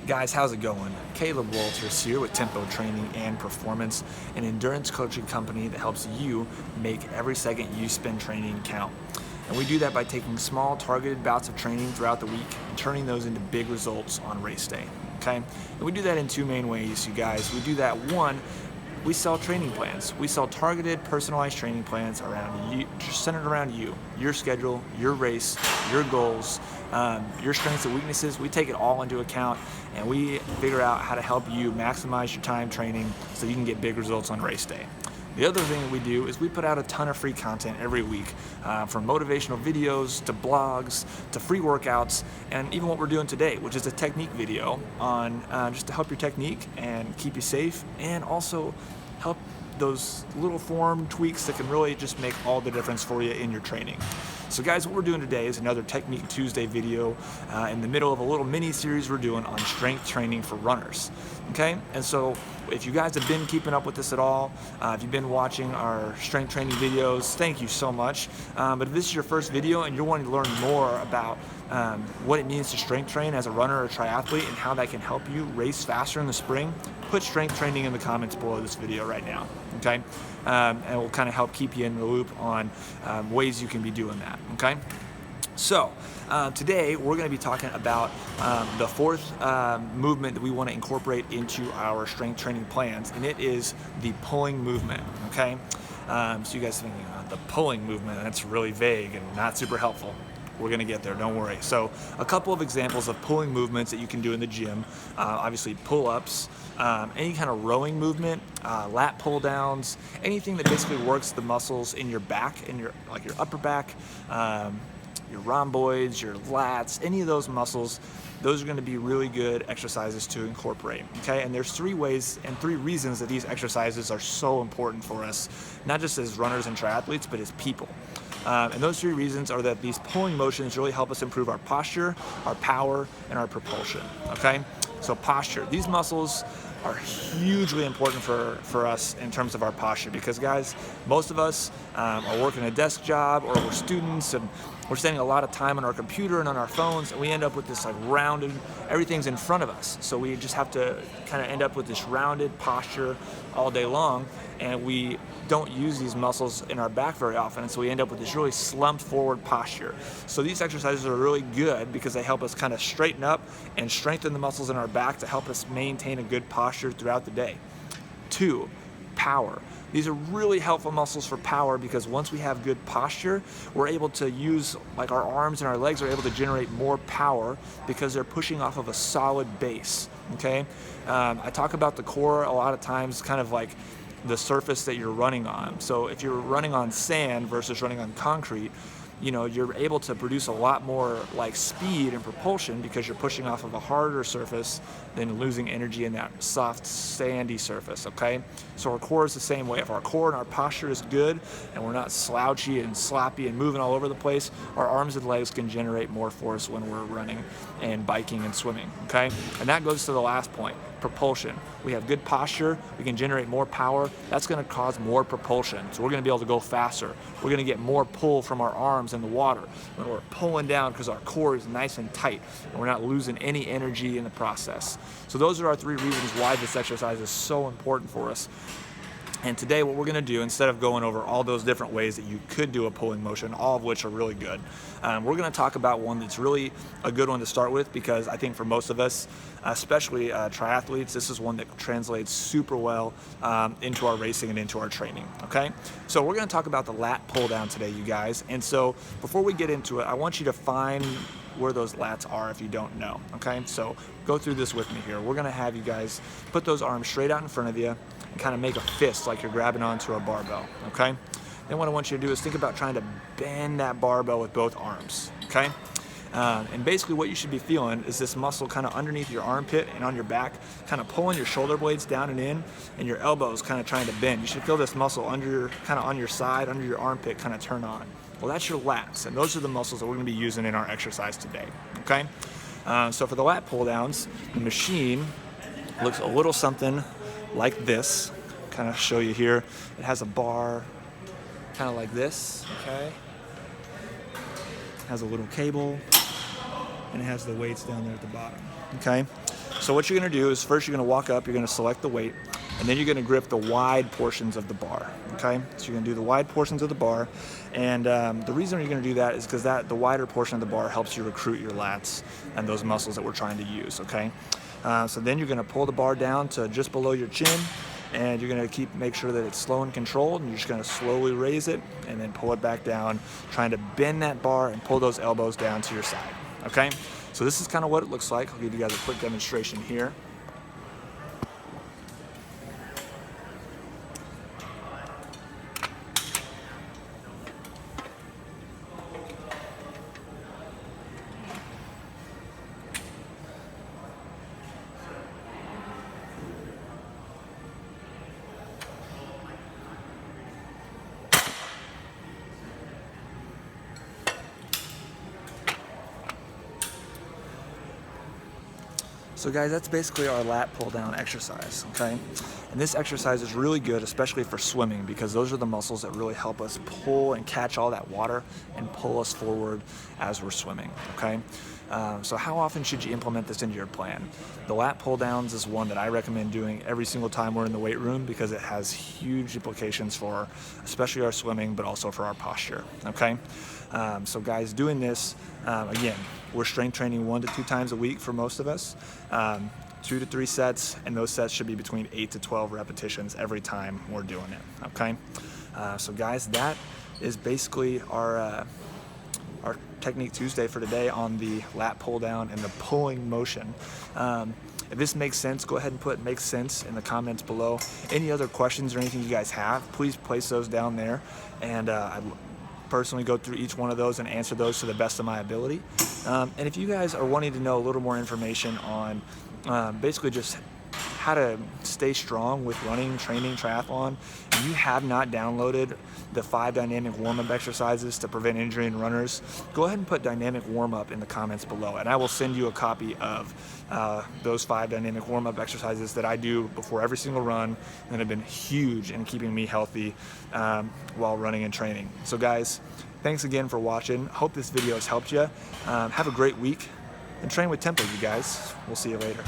Guys, how's it going? Caleb Walters here with Tempo Training and Performance, an endurance coaching company that helps you make every second you spend training count. And we do that by taking small targeted bouts of training throughout the week and turning those into big results on race day, okay? And we do that in two main ways, you guys. We do that, one, we sell training plans. We sell targeted, personalized training plans around you, just centered around you, your schedule, your race, your goals, your strengths and weaknesses. We take it all into account and we figure out how to help you maximize your time training so you can get big results on race day. The other thing that we do is we put out a ton of free content every week, from motivational videos to blogs to free workouts, and even what we're doing today, which is a technique video on just to help your technique and keep you safe, and also help those little form tweaks that can really just make all the difference for you in your training. So guys, what we're doing today is another Technique Tuesday video in the middle of a little mini series we're doing on strength training for runners. Okay, and so if you guys have been keeping up with this at all, if you've been watching our strength training videos, thank you so much. But if this is your first video and you're wanting to learn more about what it means to strength train as a runner or triathlete and how that can help you race faster in the spring, put strength training in the comments below this video right now, okay? And we'll kind of help keep you in the loop on ways you can be doing that, okay? So today we're going to be talking about the fourth movement that we want to incorporate into our strength training plans, and it is the pulling movement, okay? So you guys thinking, the pulling movement, that's really vague and not super helpful. We're gonna get there, don't worry. So a couple of examples of pulling movements that you can do in the gym, obviously pull-ups, any kind of rowing movement, lat pull downs, anything that basically works the muscles in your back, in your upper back, your rhomboids, your lats, any of those muscles. Those are going to be really good exercises to incorporate, okay? And there's three ways and three reasons that these exercises are so important for us, not just as runners and triathletes, but as people. And those three reasons are that these pulling motions really help us improve our posture, our power, and our propulsion, okay? So posture, these muscles are hugely important for us in terms of our posture, because guys, most of us are working a desk job, or we're students and we're spending a lot of time on our computer and on our phones, and we end up with this like rounded, everything's in front of us. So we just have to kind of end up with this rounded posture all day long, and we don't use these muscles in our back very often, and so we end up with this really slumped forward posture. So these exercises are really good because they help us kind of straighten up and strengthen the muscles in our back to help us maintain a good posture throughout the day. 2, power. These are really helpful muscles for power because once we have good posture, we're able to use, like, our arms and our legs are able to generate more power because they're pushing off of a solid base, okay? I talk about the core a lot of times kind of like the surface that you're running on. So if you're running on sand versus running on concrete, you know, you're able to produce a lot more like speed and propulsion because you're pushing off of a harder surface than losing energy in that soft, sandy surface, okay? So our core is the same way. If our core and our posture is good and we're not slouchy and sloppy and moving all over the place, our arms and legs can generate more force when we're running and biking and swimming, okay? And that goes to the last point, propulsion. We have good posture, we can generate more power, that's gonna cause more propulsion. So we're gonna be able to go faster. We're gonna get more pull from our arms in the water when we're pulling down because our core is nice and tight and we're not losing any energy in the process. So those are our three reasons why this exercise is so important for us. And today what we're gonna do, instead of going over all those different ways that you could do a pulling motion, all of which are really good, we're gonna talk about one that's really a good one to start with, because I think for most of us, especially triathletes, this is one that translates super well into our racing and into our training, okay? So we're gonna talk about the lat pull down today, you guys. And so before we get into it, I want you to find where those lats are if you don't know, okay? So go through this with me here. We're gonna have you guys put those arms straight out in front of you and kind of make a fist like you're grabbing onto a barbell, okay? Then what I want you to do is think about trying to bend that barbell with both arms, okay? And basically what you should be feeling is this muscle kind of underneath your armpit and on your back, kind of pulling your shoulder blades down and in, and your elbows kind of trying to bend. You should feel this muscle under your, kind of on your side, under your armpit, kind of turn on. Well, that's your lats, and those are the muscles that we're gonna be using in our exercise today, okay? So for the lat pull downs, the machine looks a little something like this. Kind of show you here. It has a bar kind of like this, okay? It has a little cable, and it has the weights down there at the bottom, okay? So what you're gonna do is first you're gonna walk up, you're gonna select the weight, and then you're gonna grip the wide portions of the bar, okay? So you're gonna do the wide portions of the bar, and the reason you're gonna do that is because the wider portion of the bar helps you recruit your lats and those muscles that we're trying to use, okay? So then you're gonna pull the bar down to just below your chin, and you're gonna make sure that it's slow and controlled, and you're just gonna slowly raise it and then pull it back down, trying to bend that bar and pull those elbows down to your side, okay? So this is kind of what it looks like. I'll give you guys a quick demonstration here. So guys, that's basically our lat pull down exercise, okay? And this exercise is really good, especially for swimming, because those are the muscles that really help us pull and catch all that water and pull us forward as we're swimming, okay? So how often should you implement this into your plan? The lat pull downs is one that I recommend doing every single time we're in the weight room, because it has huge implications for especially our swimming, but also for our posture, okay? So guys, doing this, again, we're strength training 1 to 2 times a week for most of us, 2 to 3 sets, and those sets should be between 8 to 12 repetitions every time we're doing it, okay? So guys, that is basically our Technique Tuesday for today on the lat pull down and the pulling motion. If this makes sense, go ahead and put "makes sense" in the comments below. Any other questions or anything you guys have, please place those down there, and I'd personally go through each one of those and answer those to the best of my ability. And if you guys are wanting to know a little more information on basically just how to stay strong with running, training, triathlon, and you have not downloaded the 5 dynamic warm-up exercises to prevent injury in runners, go ahead and put dynamic warm-up in the comments below, and I will send you a copy of those 5 dynamic warm-up exercises that I do before every single run and have been huge in keeping me healthy while running and training. So guys, thanks again for watching. Hope this video has helped you. Have a great week and train with tempo, you guys. We'll see you later.